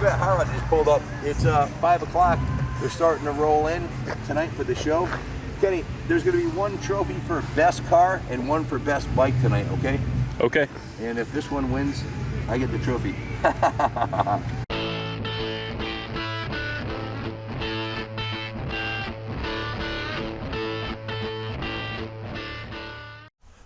look at that hot rod just pulled up. It's 5 o'clock. They're starting to roll in tonight for the show. Kenny, there's going to be one trophy for best car and one for best bike tonight, okay? Okay. And if this one wins, I get the trophy.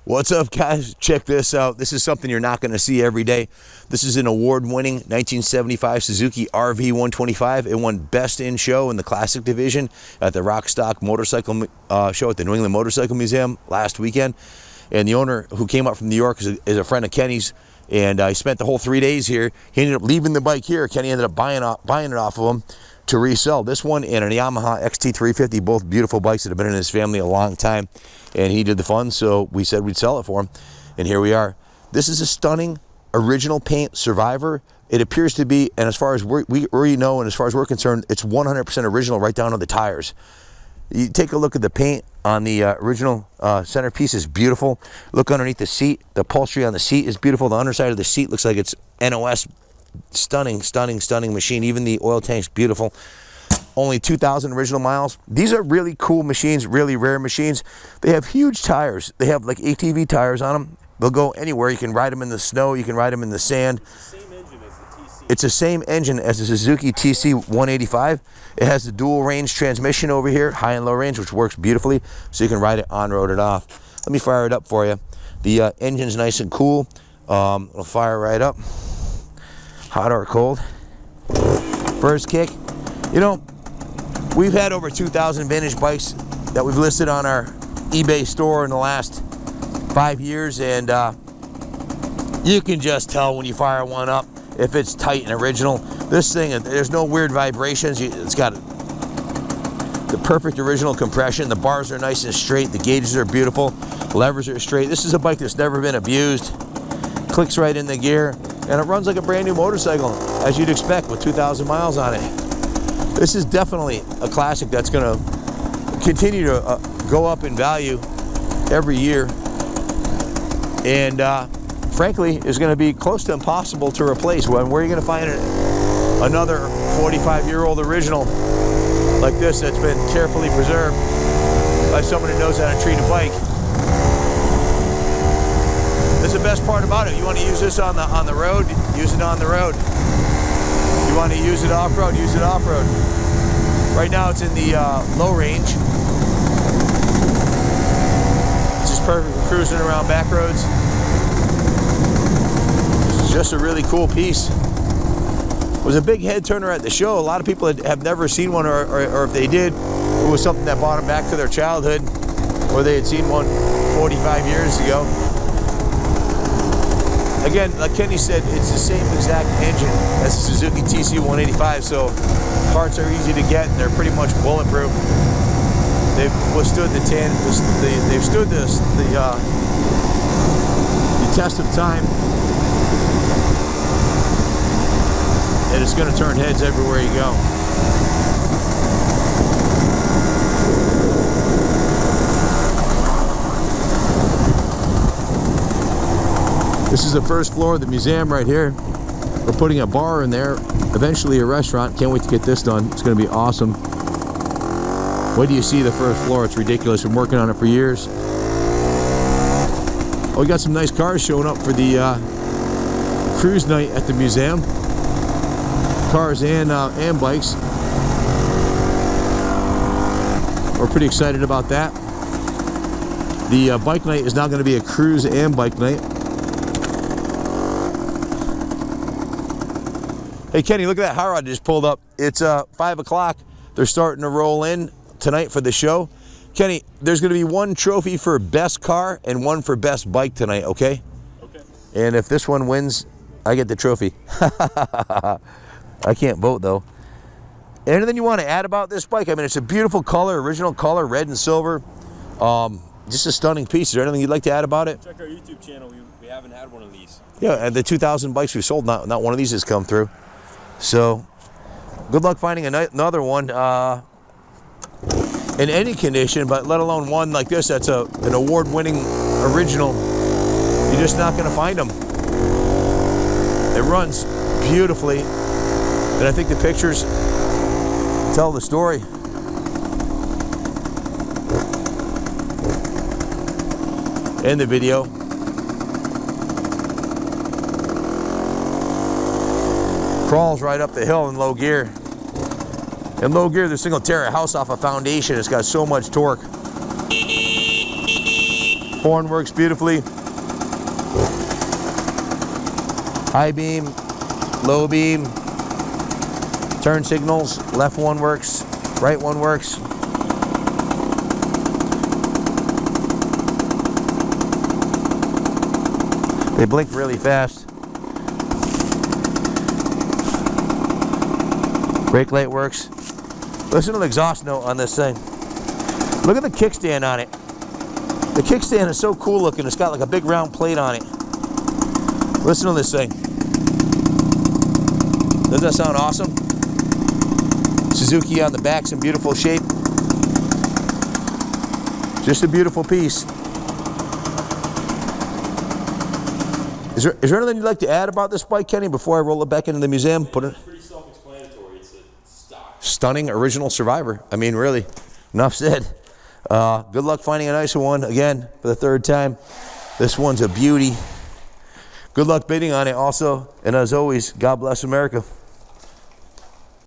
What's up, guys? Check this out. This is something you're not going to see every day. This is an award-winning 1975 Suzuki RV125. It won Best in Show in the Classic Division at the Rock Stock Motorcycle Show at the New England Motorcycle Museum last weekend. And the owner, who came up from New York, is a friend of Kenny's, and he spent the whole 3 days here. He ended up leaving the bike here. Kenny ended up buying it off of him to resell. This one and a Yamaha XT350, both beautiful bikes that have been in his family a long time, and he did the funds, so we said we'd sell it for him, and here we are. This is a stunning original paint Survivor. It appears to be, and as far as we know, and as far as we're concerned, it's 100% original right down to the tires. You take a look at the paint on the original centerpiece is beautiful. Look underneath the seat. The upholstery on the seat is beautiful. The underside of the seat looks like it's NOS. Stunning, stunning, stunning machine. Even the oil tank's beautiful. Only 2,000 original miles. These are really cool machines, really rare machines. They have huge tires. They have like ATV tires on them. They'll go anywhere. You can ride them in the snow. You can ride them in the sand. It's the same engine as the Suzuki TC 185. It has the dual range transmission over here, high and low range, which works beautifully, so you can ride it on road and off. Let me fire it up for you. The engine's nice and cool. It'll fire right up. Hot or cold. First kick. You know, we've had over 2,000 vintage bikes that we've listed on our eBay store in the last 5 years, and you can just tell when you fire one up if it's tight and original. This thing, there's no weird vibrations. It's got the perfect original compression. The bars are nice and straight. The gauges are beautiful. Levers are straight. This is a bike that's never been abused. Clicks right in the gear, and it runs like a brand new motorcycle, as you'd expect with 2,000 miles on it. This is definitely a classic that's going to continue to go up in value every year, and frankly is going to be close to impossible to replace. Where are you going to find another 45-year-old original like this that's been carefully preserved by someone who knows how to treat a bike? That's the best part about it. You want to use this on the road, use it on the road. You want to use it off-road, use it off-road. Right now it's in the low range. It's just perfect for cruising around back roads. This is just a really cool piece. It was a big head turner at the show. A lot of people have never seen one, or if they did, it was something that brought them back to their childhood, or they had seen one 45 years ago. Again, like Kenny said, it's the same exact engine as the Suzuki TC 185, so parts are easy to get and they're pretty much bulletproof. They've withstood the test of time, and it's going to turn heads everywhere you go. This is the first floor of the museum right here. We're putting a bar in there, eventually a restaurant. Can't wait to get this done. It's going to be awesome. Wait till you see the first floor. It's ridiculous. Been working on it for years. Oh, we got some nice cars showing up for the cruise night at the museum. Cars and bikes. We're pretty excited about that. The bike night is now going to be a cruise and bike night. Hey Kenny, look at that hot rod just pulled up. It's 5 o'clock. They're starting to roll in tonight for the show. Kenny, there's going to be one trophy for best car and one for best bike tonight, okay? Okay. And if this one wins, I get the trophy. I can't vote though. Anything you want to add about this bike? I mean, it's a beautiful color, original color, red and silver. Just a stunning piece. Is there anything you'd like to add about it? Check our YouTube channel. We haven't had one of these. Yeah, and the 2,000 bikes we've sold, not one of these has come through. So, good luck finding another one in any condition, but let alone one like this that's an award-winning original. You're just not going to find them. It runs beautifully. And I think the pictures tell the story. In the video. Crawls right up the hill in low gear. In low gear, this thing will tear a house off a foundation. It's got so much torque. Horn works beautifully. High beam, low beam, turn signals. Left one works, right one works. They blink really fast. Brake light works. Listen to the exhaust note on this thing. Look at the kickstand on it. The kickstand is so cool looking. It's got like a big round plate on it. Listen to this thing. Doesn't that sound awesome? Suzuki on the back's in beautiful shape. Just a beautiful piece. Is there anything you'd like to add about this bike, Kenny, before I roll it back into the museum? Put it. Pretty self-explanatory. It's a stock. Stunning original Survivor. I mean, really. Enough said. Good luck finding a nicer one again for the third time. This one's a beauty. Good luck bidding on it also. And as always, God bless America.